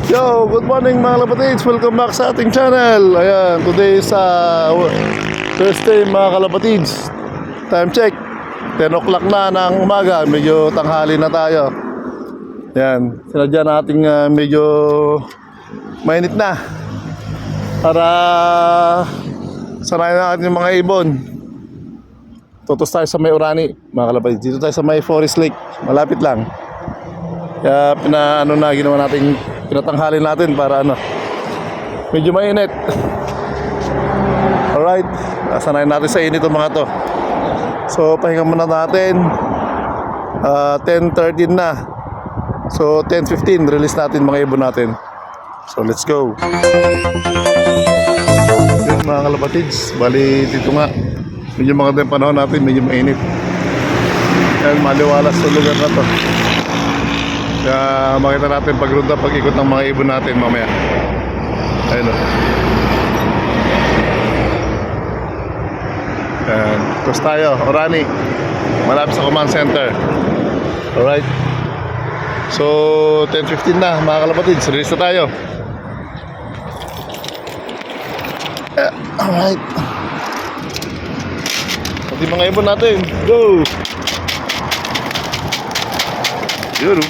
Yo, good morning mga kalapatids. Welcome back sa ating channel. Ayan, today is Thursday mga kalapatids. Time check 10 o'clock na ng umaga. Medyo tanghali na tayo. Ayan, sinadya nating medyo mainit na para sanayin natin yung mga ibon. Tutos tayo sa may Orani mga kalapatids. Dito tayo sa may Forest Lake. Malapit lang. Kaya ginawa natin, pinatanghalin natin para medyo mainit. Alright, sanayin natin sa init itong mga to. So pahinga muna natin. 10:13 na. So 10:15 release natin mga ibon natin. So let's go. Yun mga kalapatids, bali dito nga medyo maganda yung panahon natin, medyo mainit. Kaya maliwalas sa lugar na to. Kaya makita natin pagrunda, pag-ikot ng mga ibon natin mamaya. Ayun o. Ayan, tapos tayo, Orani, malapit sa command center. Alright. So 10:15 na mga kalapatids, release na tayo. Alright. Pati mga ibon natin, go! Yun.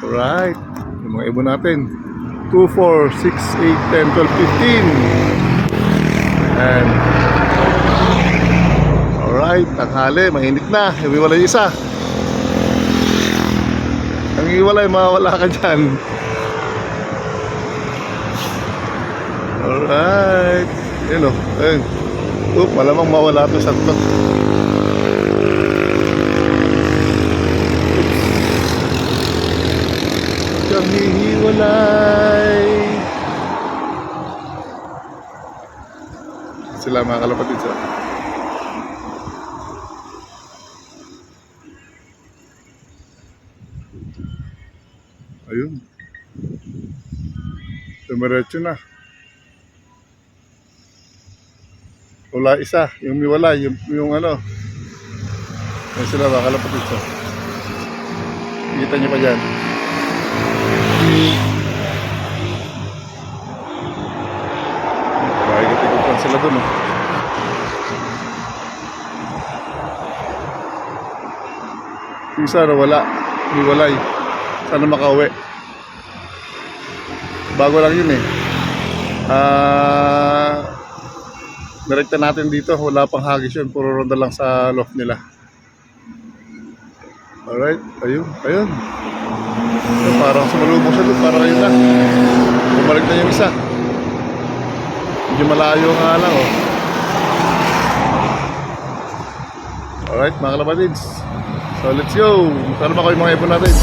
Alright, yung mga ibon natin 2, 4, 6, 8, 10, 12, 15. And alright, tanghali, mainit na. Iwiwalay isa. Ang iwalay, mawawala ka dyan. Alright. Yun o. Ayun. Malamang mawala ito sa ito. Siyang hihiwalay. Sila mga kalapatid sa ayun. Dumiretso na. Wala isa, yung miwala, yung ano. Yan sila mga kalapatid sa. Kita nyo pa dyan. Ikot-ikotan sila dun oh. Yung isa wala, miwalay. Sana makauwi. Bago lang yun eh. Direkta natin dito, wala pang hagis yun, puro ronda lang sa loft nila. Alright, ayun. Parang sumalubong siya doon, parang ayun na. Bumalik na yung isa. Medyo malayo nga lang oh. Alright mga kalapatids. So let's go. Sana ba kayo mga ibon natin?